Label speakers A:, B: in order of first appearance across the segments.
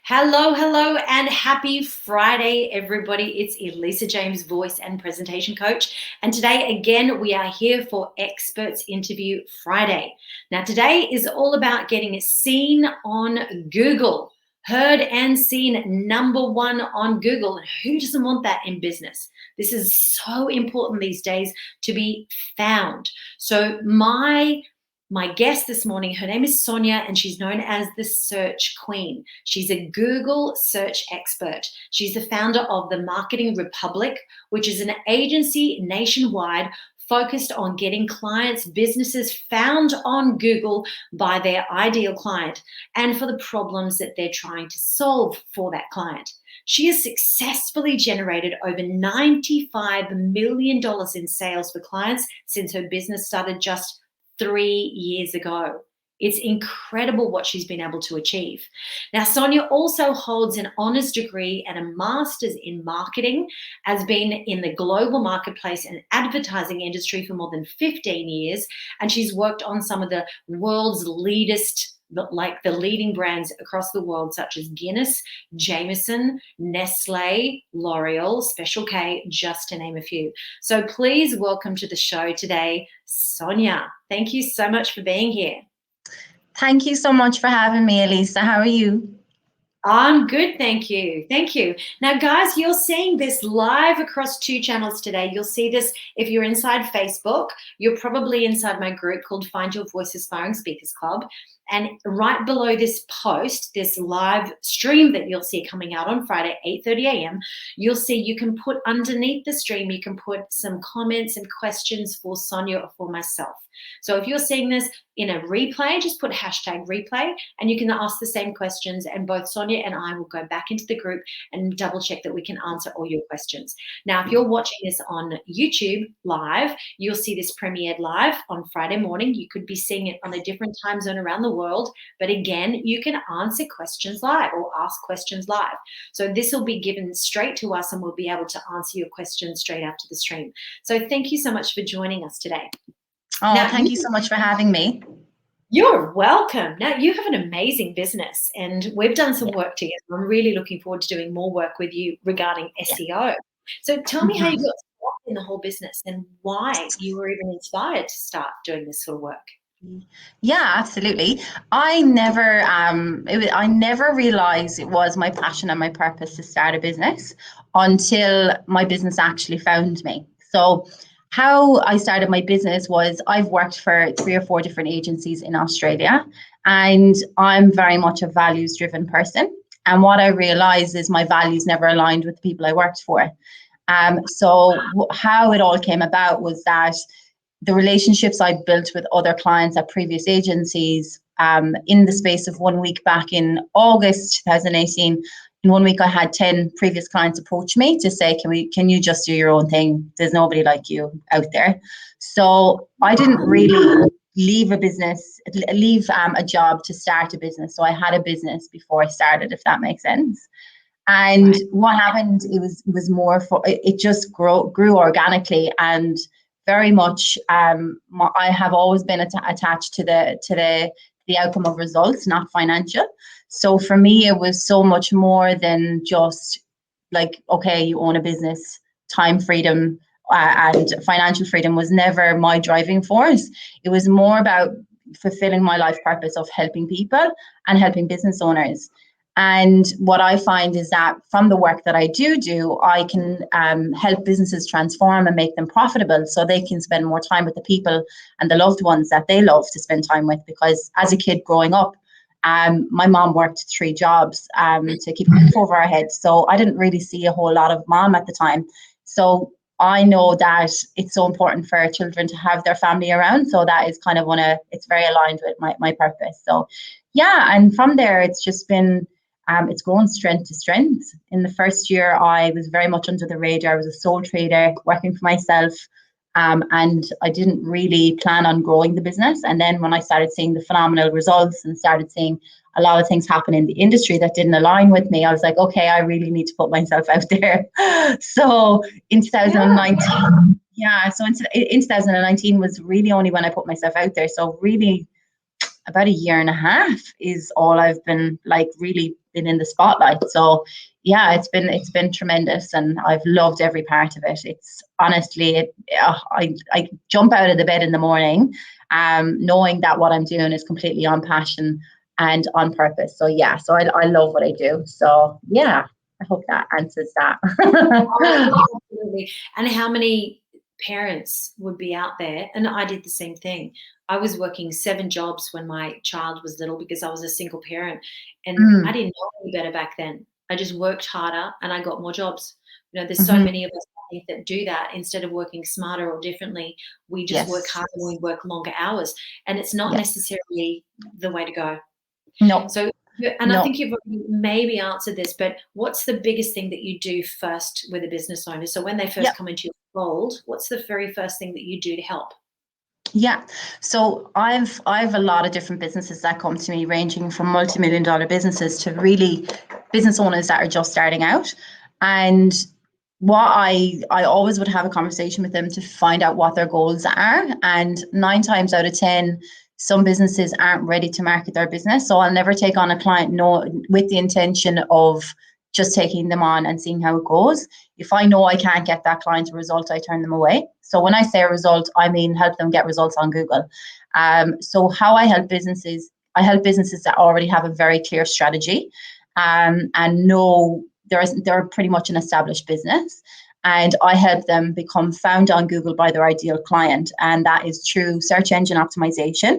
A: Hello, hello, and happy Friday, everybody. It's 𝒂𝒐𝒏𝒅, voice and presentation coach. And today, again, we are here for Experts Interview Friday. Now, today is all about getting seen on Google, heard and seen #1 on Google. And who doesn't want that in business? This is so important these days to be found. So my guest this morning, her name is Sonja, and she's known as the Search Queen. She's a Google search expert. She's the founder of the Marketing Republiq, which is an agency nationwide focused on getting clients' businesses found on Google by their ideal client and for the problems that they're trying to solve for that client. She has successfully generated over $95 million in sales for clients since her business started just 3 years ago. It's incredible what she's been able to achieve. Now, Sonja also holds an honors degree and a master's in marketing, has been in the global marketplace and advertising industry for more than 15 years, and she's worked on some of the world's the leading brands across the world, such as Guinness, Jameson, Nestle, L'Oreal, Special K, just to name a few. So please welcome to the show today, Sonja. Thank you so much for being here.
B: Thank you so much for having me, Elisa. How are you?
A: I'm good, thank you. Thank you. Now, guys, you're seeing this live across 2 channels today. You'll see this if you're inside Facebook. You're probably inside my group called Find Your Voice Aspiring Speakers Club. And right below this post, this live stream that you'll see coming out on Friday, 8:30 a.m., you'll see you can put underneath the stream, you can put some comments and questions for Sonja or for myself. So if you're seeing this in a replay, just put #replay and you can ask the same questions, and both Sonja and I will go back into the group and double check that we can answer all your questions. Now, if you're watching this on YouTube live, you'll see this premiered live on Friday morning. You could be seeing it on a different time zone around the world, but again, you can answer questions live or ask questions live. So this will be given straight to us and we'll be able to answer your questions straight after the stream. So thank you so much for joining us today.
B: Oh, now, thank you so much for having me.
A: You're welcome. Now, you have an amazing business and we've done some work together. I'm really looking forward to doing more work with you regarding SEO. So tell me how you got started in the whole business and why you were even inspired to start doing this sort of work.
B: Yeah, absolutely. I never realized it was my passion and my purpose to start a business until my business actually found me. So how I started my business was I've worked for 3 or 4 different agencies in Australia, and I'm very much a values-driven person. And what I realized is my values never aligned with the people I worked for. So how it all came about was that the relationships I built with other clients at previous agencies, in the space of 1 week back in August 2018, in 1 week I had 10 previous clients approach me to say, can you just do your own thing? There's nobody like you out there. So I didn't really leave a job to start a business. So I had a business before I started, if that makes sense. And what happened, it just grew organically, and very much I have always been attached to the outcome of results, not financial. So for me, it was so much more than just like, okay, you own a business. Time freedom and financial freedom was never my driving force. It was more about fulfilling my life purpose of helping people and helping business owners. And what I find is that from the work that I do, I can help businesses transform and make them profitable so they can spend more time with the people and the loved ones that they love to spend time with. Because as a kid growing up, my mom worked 3 jobs to keep a roof over our heads. So I didn't really see a whole lot of mom at the time. So I know that it's so important for children to have their family around. So that is kind of it's very aligned with my purpose. So yeah, and from there, it's just been, it's grown strength to strength. In the first year, I was very much under the radar. I was a sole trader working for myself, and I didn't really plan on growing the business. And then when I started seeing the phenomenal results and started seeing a lot of things happen in the industry that didn't align with me, I was like, okay, I really need to put myself out there. So in 2019, in 2019 was really only when I put myself out there. So really about a year and a half is all I've been really been in the spotlight. So yeah, it's been tremendous, and I've loved every part of it. It's honestly, I jump out of the bed in the morning, knowing that what I'm doing is completely on passion and on purpose. So yeah, so I love what I do. So yeah, I hope that answers that.
A: Oh, absolutely. And how many parents would be out there? And I did the same thing. I was working 7 jobs when my child was little because I was a single parent, and I didn't know any better back then. I just worked harder and I got more jobs. You know, there's so many of us, I think, that do that. Instead of working smarter or differently, we just work harder and we work longer hours. And it's not necessarily the way to go.
B: No.
A: So, and I think you've already maybe answered this, but what's the biggest thing that you do first with a business owner? So when they first come into your fold, what's the very first thing that you do to help?
B: Yeah, so I've a lot of different businesses that come to me, ranging from multi-million-dollar businesses to really business owners that are just starting out. And what I always would have a conversation with them to find out what their goals are. And 9 times out of 10, some businesses aren't ready to market their business. So I'll never take on a client with the intention of just taking them on and seeing how it goes. If I know I can't get that client a result, I turn them away. So when I say a result, I mean help them get results on Google. So how I help businesses that already have a very clear strategy, and know they're pretty much an established business. And I help them become found on Google by their ideal client. And that is through search engine optimization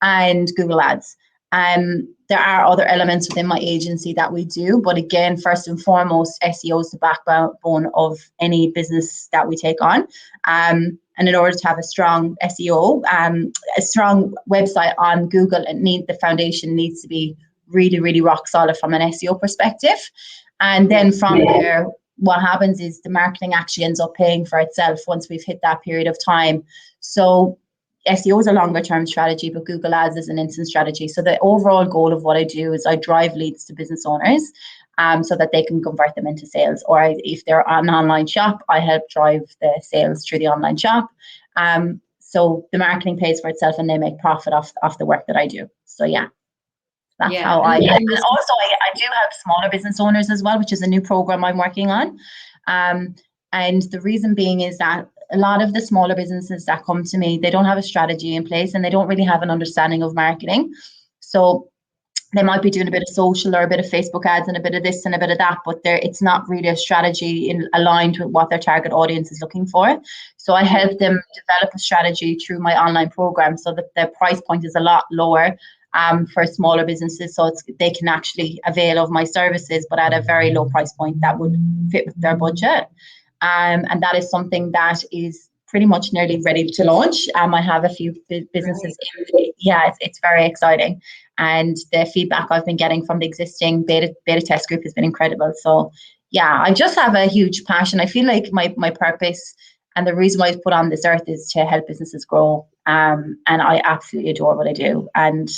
B: and Google Ads. There are other elements within my agency that we do, but again, first and foremost, SEO is the backbone of any business that we take on. And in order to have a strong SEO, a strong website on Google, the foundation needs to be really, really rock solid from an SEO perspective. And then from there, what happens is the marketing actually ends up paying for itself once we've hit that period of time. So SEO is a longer term strategy, but Google Ads is an instant strategy. So the overall goal of what I do is I drive leads to business owners, so that they can convert them into sales. Or if they're an online shop, I help drive the sales through the online shop. So the marketing pays for itself and they make profit off the work that I do. So yeah, that's how I. And also I do help smaller business owners as well, which is a new program I'm working on. And the reason being is that a lot of the smaller businesses that come to me, they don't have a strategy in place and they don't really have an understanding of marketing. So they might be doing a bit of social or a bit of Facebook ads and a bit of this and a bit of that, but it's not really a strategy aligned with what their target audience is looking for. So I help them develop a strategy through my online program so that their price point is a lot lower for smaller businesses, so they can actually avail of my services, but at a very low price point that would fit with their budget. And that is something that is pretty much nearly ready to launch. I have a few businesses in. Yeah, it's very exciting. And the feedback I've been getting from the existing beta test group has been incredible. So yeah, I just have a huge passion. I feel like my purpose and the reason why I was put on this earth is to help businesses grow. And I absolutely adore what I do. And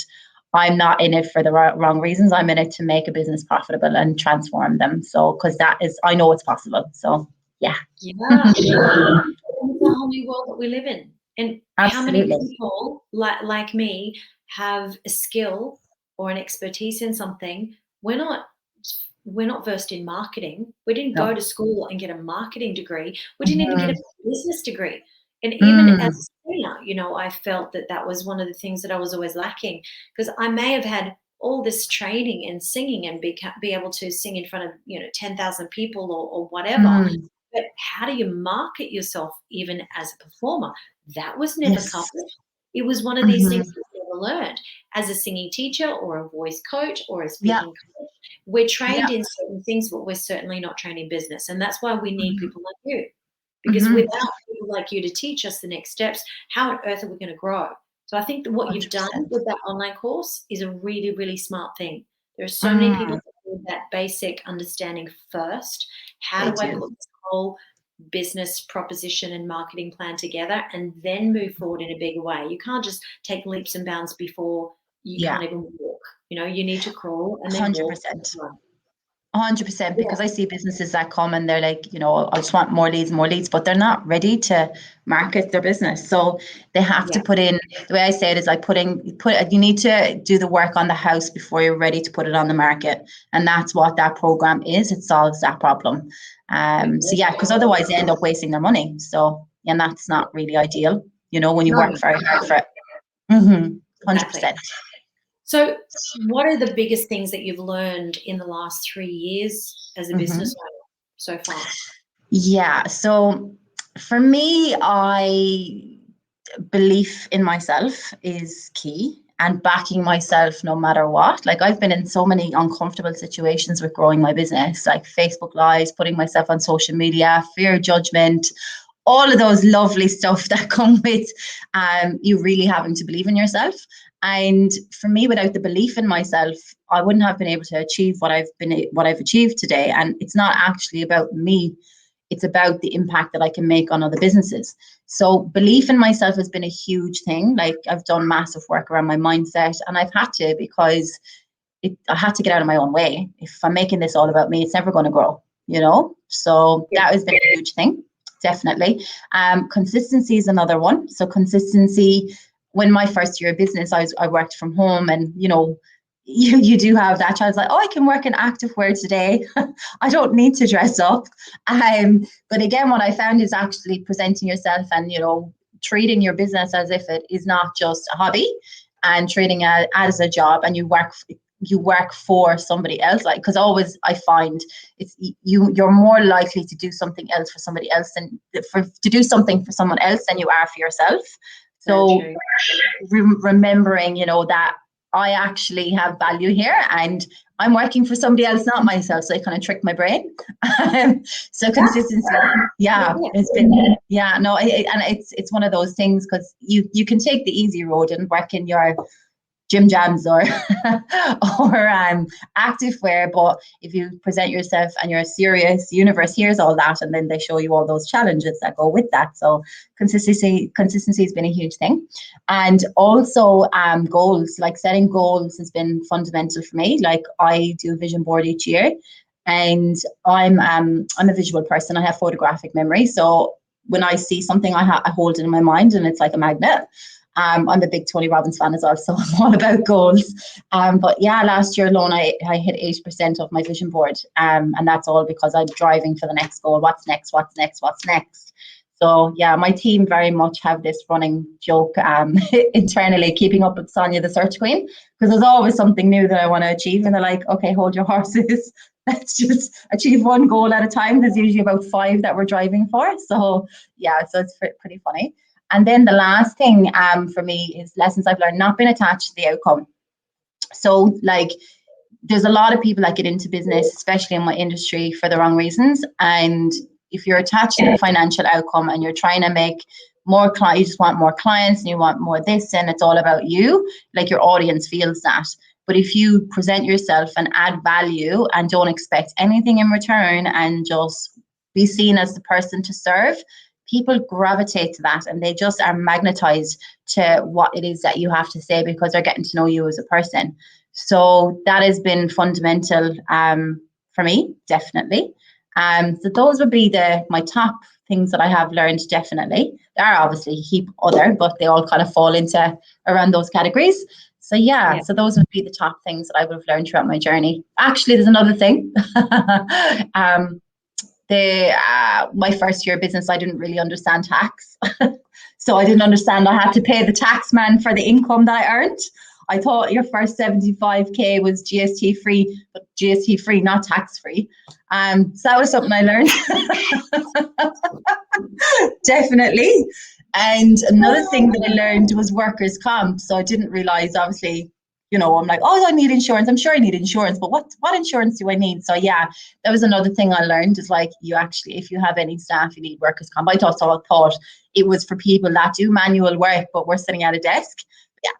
B: I'm not in it for the wrong reasons. I'm in it to make a business profitable and transform them. So, because I know it's possible. So yeah.
A: Yeah. It's a whole new world that we live in. And
B: absolutely.
A: How many people like me have a skill or an expertise in something? We're not versed in marketing. We didn't go to school and get a marketing degree. We didn't even get a business degree. And even as a singer, I felt that was one of the things that I was always lacking, because I may have had all this training in singing and be able to sing in front of 10,000 people or whatever. But how do you market yourself even as a performer? That was never covered. It was one of these things that I never learned. As a singing teacher or a voice coach or a speaking coach, we're trained in certain things, but we're certainly not trained in business. And that's why we need people like you. Because without people like you to teach us the next steps, how on earth are we going to grow? So I think that what you've done with that online course is a really, really smart thing. There are so many people that need that basic understanding first. How do I put this whole business proposition and marketing plan together and then move forward in a bigger way? You can't just take leaps and bounds before you can't even walk. You need to crawl and then
B: 100%.
A: walk.
B: 100%, because I see businesses that come and they're like, I just want more leads, but they're not ready to market their business. So they have to put in, the way I say it is like you need to do the work on the house before you're ready to put it on the market. And that's what that program is. It solves that problem. So yeah, because otherwise they end up wasting their money. So, and that's not really ideal, when you work very hard for it. 100%.
A: Exactly. So what are the biggest things that you've learned in the last 3 years as a business owner so far?
B: Yeah. So for me, belief in myself is key, and backing myself no matter what. Like, I've been in so many uncomfortable situations with growing my business, like Facebook Lives, putting myself on social media, fear of judgment, all of those lovely stuff that come with you really having to believe in yourself. And for me, without the belief in myself, I wouldn't have been able to achieve what I've achieved today. And it's not actually about me. It's about the impact that I can make on other businesses. So belief in myself has been a huge thing. Like, I've done massive work around my mindset, and I've had to, because I had to get out of my own way. If I'm making this all about me, it's never going to grow, So that has been a huge thing, definitely. Consistency is another one. So consistency, when my first year of business, I worked from home, and, you do have that child's like, oh, I can work in activewear today. I don't need to dress up. But again, what I found is actually presenting yourself and, treating your business as if it is not just a hobby, and treating it as a job, and you work for somebody else. Like, because always I find it's you're more likely to do something else for somebody else than to do something for someone else than you are for yourself. So remembering, that I actually have value here, and I'm working for somebody else, not myself. So I kind of tricked my brain. So consistency, it's been, and it's one of those things, because you can take the easy road and work in your gym jams or activewear, but if you present yourself and you're serious, the universe hears all that, and then they show you all those challenges that go with that. So consistency has been a huge thing. And also goals, like setting goals has been fundamental for me. Like, I do a vision board each year, and I'm a visual person. I have photographic memory, so when I see something, I hold it in my mind, and it's like a magnet. I'm a big Tony Robbins fan as well, so I'm all about goals. But yeah, last year alone, I hit 80% of my vision board. And that's all because I'm driving for the next goal. What's next? So yeah, my team very much have this running joke internally, keeping up with Sonja, the search queen, because there's always something new that I want to achieve. And they're like, okay, hold your horses. Let's just achieve one goal at a time. There's usually about 5 that we're driving for. So yeah, so it's pretty funny. And then the last thing for me is lessons I've learned, not being attached to the outcome. So, like, there's a lot of people that get into business, especially in my industry, for the wrong reasons. And if you're attached to the financial outcome and you're trying to make more clients, you just want more clients and you want more this, and it's all about you, like, your audience feels that. But if you present yourself and add value and don't expect anything in return and just be seen as the person to serve, people gravitate to that, and they just are magnetized to what it is that you have to say, because they're getting to know you as a person. So that has been fundamental for me, definitely. So those would be my top things that I have learned, definitely. There are obviously a heap other, but they all kind of fall into around those categories. So yeah, so those would be the top things that I would have learned throughout my journey. Actually, there's another thing. My first year of business, I didn't really understand tax. So I didn't understand I had to pay the tax man for the income that I earned. I thought your first 75k was GST free, but GST free, not tax free. So that was something I learned. Definitely. And another thing that I learned was workers' comp. So I didn't realize, obviously, I'm like, oh, I need insurance. I'm sure I need insurance, but what insurance do I need? So yeah, that was another thing I learned, is like, you actually, if you have any staff, you need workers' comp. I thought it was for people that do manual work, but we're sitting at a desk. Yeah.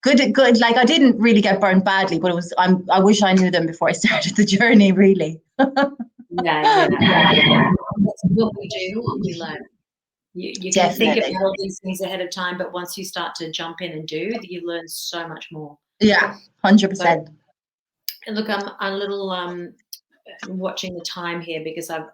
B: Good. Like, I didn't really get burned badly, but I wish I knew them before I started the journey, really.
A: Yeah. That's what we do, what we learn. You can think about all these things ahead of time, but once you start to jump in and do, you learn so much more.
B: Yeah, 100%.
A: And look, I'm a little watching the time here because I've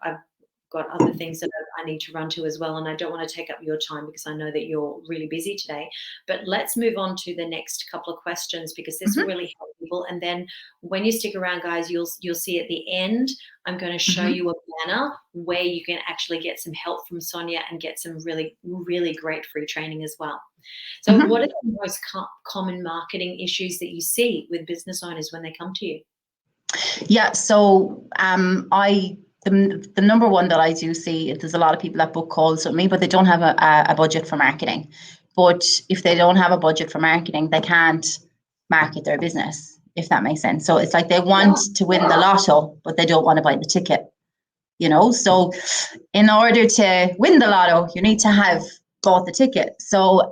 A: got other things that I need to run to as well, and I don't want to take up your time because I know that you're really busy today. But let's move on to the next couple of questions because this will really help people. And then when you stick around, guys, you'll see at the end, I'm going to show you a banner where you can actually get some help from Sonja and get some really, really great free training as well. So what are the most common marketing issues that you see with business owners when they come to you?
B: Yeah, so the number one that I do see, there's a lot of people that book calls with me, but they don't have a budget for marketing. But if they don't have a budget for marketing, they can't market their business, if that makes sense. So it's like they want to win the lotto, but they don't want to buy the ticket, you know? So in order to win the lotto, you need to have bought the ticket. So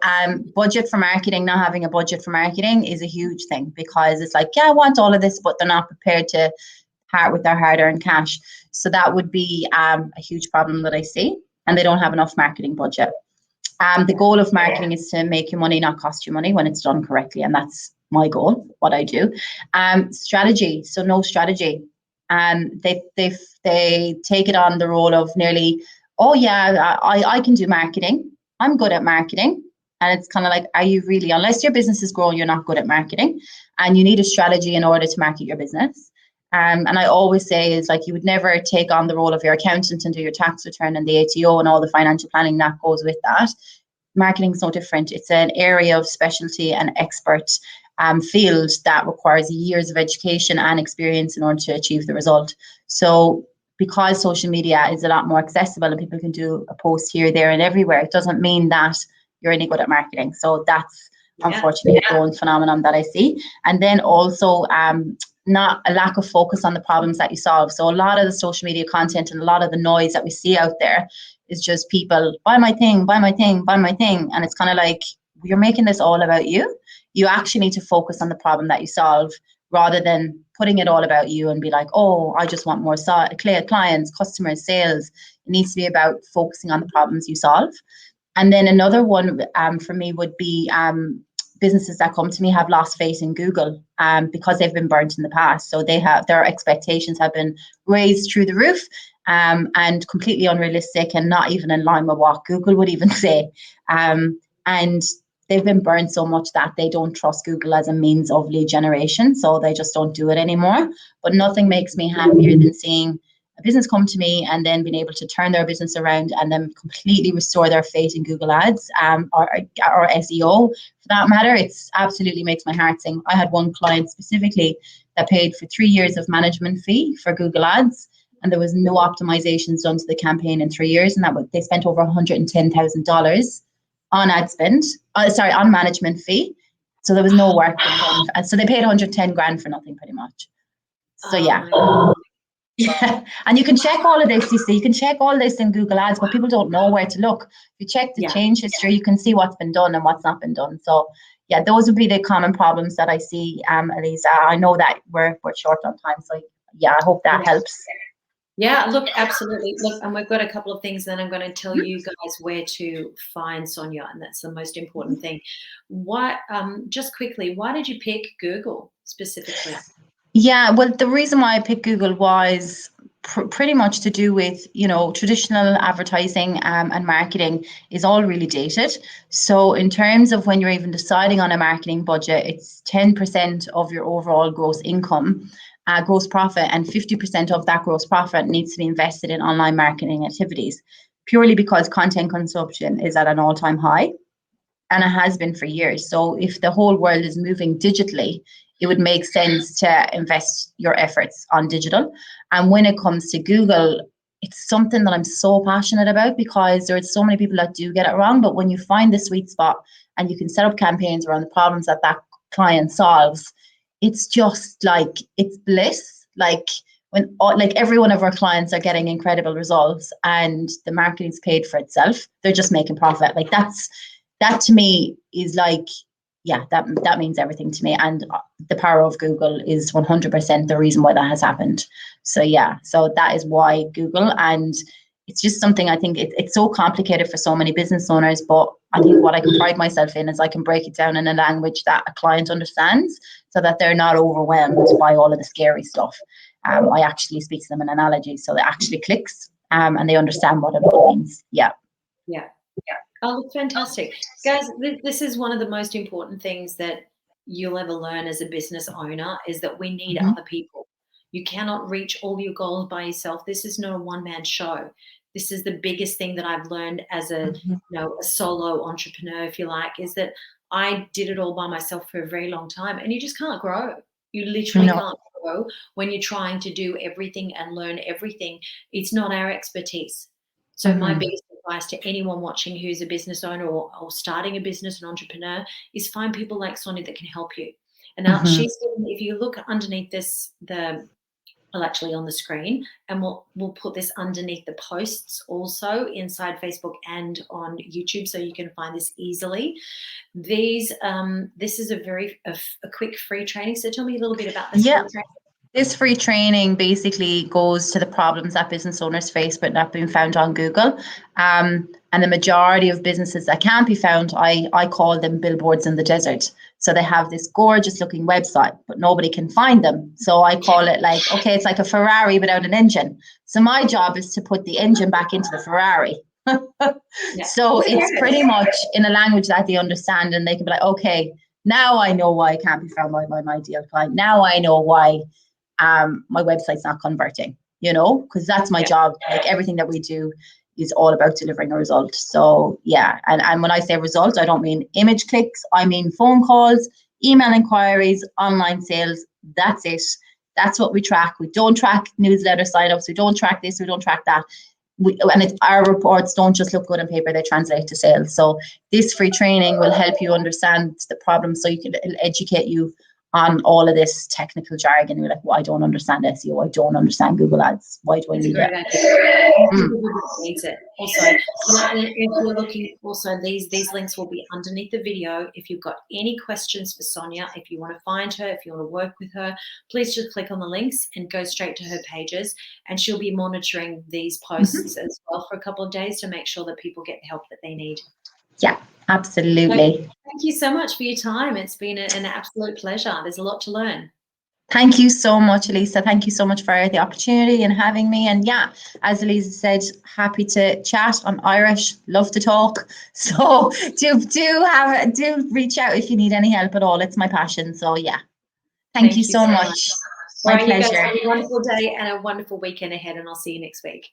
B: budget for marketing, not having a budget for marketing is a huge thing because it's like, yeah, I want all of this, but they're not prepared to part with their hard-earned cash. So that would be a huge problem that I see, and they don't have enough marketing budget. The goal of marketing is to make you money, not cost you money when it's done correctly, and that's my goal, what I do. Strategy, so no strategy. They take it on the role of nearly, oh yeah, I can do marketing. I'm good at marketing. And it's kind of like, are you really? Unless your business is growing, you're not good at marketing, and you need a strategy in order to market your business. And I always say is like, you would never take on the role of your accountant and do your tax return and the ATO and all the financial planning that goes with that. Marketing is no different. It's an area of specialty and expert field that requires years of education and experience in order to achieve the result. So because social media is a lot more accessible and people can do a post here, there, and everywhere, it doesn't mean that you're any good at marketing. So that's unfortunately a growing phenomenon that I see. And then also not a lack of focus on the problems that you solve. So a lot of the social media content and a lot of the noise that we see out there is just people, buy my thing, buy my thing, buy my thing. And it's kind of like, you're making this all about you. You actually need to focus on the problem that you solve rather than putting it all about you and be like, oh, I just want more clients, customers, sales. It needs to be about focusing on the problems you solve. And then another one for me would be businesses that come to me have lost faith in Google because they've been burnt in the past. So their expectations have been raised through the roof and completely unrealistic and not even in line with what Google would even say. And they've been burnt so much that they don't trust Google as a means of lead generation. So they just don't do it anymore. But nothing makes me happier than seeing a business come to me and then being able to turn their business around and then completely restore their faith in Google Ads or SEO for that matter. It's absolutely makes my heart sing. I had one client specifically that paid for 3 years of management fee for Google Ads, and there was no optimizations done to the campaign in 3 years, and they spent over $110,000 on ad spend. On management fee. So there was no work done. And so they paid 110 grand for nothing, pretty much. So yeah. Yeah, and you can check all of this. You can check all this in Google Ads, but people don't know where to look. If you check the change history, you can see what's been done and what's not been done. So yeah, those would be the common problems that I see, Elisa. I know that we're short on time, so yeah, I hope that helps.
A: Yeah, look, absolutely. Look, and we've got a couple of things, then I'm going to tell you guys where to find Sonja, and that's the most important thing. Just quickly, why did you pick Google specifically?
B: Yeah, well, the reason why I picked Google was pretty much to do with, traditional advertising and marketing is all really dated. So in terms of when you're even deciding on a marketing budget, it's 10% of your overall gross income, gross profit, and 50% of that gross profit needs to be invested in online marketing activities, purely because content consumption is at an all-time high. And it has been for years. So if the whole world is moving digitally, it would make sense to invest your efforts on digital. And when it comes to Google, it's something that I'm so passionate about because there's so many people that do get it wrong. But when you find the sweet spot and you can set up campaigns around the problems that client solves, it's just like, it's bliss. Like every one of our clients are getting incredible results and the marketing's paid for itself. They're just making profit. Like that to me is like, yeah, that means everything to me. And the power of Google is 100% the reason why that has happened. So yeah, so that is why Google. And it's just something I think it's so complicated for so many business owners, but I think what I can pride myself in is I can break it down in a language that a client understands so that they're not overwhelmed by all of the scary stuff. I actually speak to them in analogy so it actually clicks and they understand what it all means. Yeah.
A: Oh, fantastic. Guys, this is one of the most important things that you'll ever learn as a business owner is that we need other people. You cannot reach all your goals by yourself. This is not a one-man show. This is the biggest thing that I've learned as a solo entrepreneur, if you like, is that I did it all by myself for a very long time, and you just can't grow. You literally can't grow when you're trying to do everything and learn everything. It's not our expertise. So my biggest advice to anyone watching who's a business owner or starting a business, an entrepreneur, is find people like Sonja that can help you. And now she's given, if you look underneath this, actually on the screen, and we'll put this underneath the posts also inside Facebook and on YouTube, so you can find this easily. This is a quick free training. So tell me a little bit about this free training.
B: This free training basically goes to the problems that business owners face but not being found on Google. And the majority of businesses that can't be found, I call them billboards in the desert. So they have this gorgeous looking website, but nobody can find them. So I call it like, okay, it's like a Ferrari without an engine. So my job is to put the engine back into the Ferrari. So it's pretty much in a language that they understand, and they can be like, okay, now I know why I can't be found by my ideal client. Now I know why my website's not converting, because that's my job. Like everything that we do is all about delivering a result. So yeah, and when I say result, I don't mean image clicks, I mean phone calls, email inquiries, online sales. That's it. That's what we track. We don't track newsletter signups. We don't track this. We don't track that. Our reports don't just look good on paper, they translate to sales. So this free training will help you understand the problem, so you can educate you on all of this technical jargon. You're like, well, I don't understand SEO. I don't understand Google Ads. Why do I need it?
A: Needs it. Also, if you're looking, also these links will be underneath the video. If you've got any questions for Sonja, if you want to find her, if you want to work with her, please just click on the links and go straight to her pages, and she'll be monitoring these posts as well for a couple of days to make sure that people get the help that they need.
B: Yeah, absolutely.
A: So, thank you so much for your time. It's been an absolute pleasure. There's a lot to learn.
B: Thank you so much, Elisa. Thank you so much for the opportunity and having me. And yeah, as Elisa said, happy to chat. I'm Irish, love to talk. So do reach out if you need any help at all. It's my passion. So yeah, thank you so much. My pleasure.
A: You guys have a wonderful day and a wonderful weekend ahead, and I'll see you next week.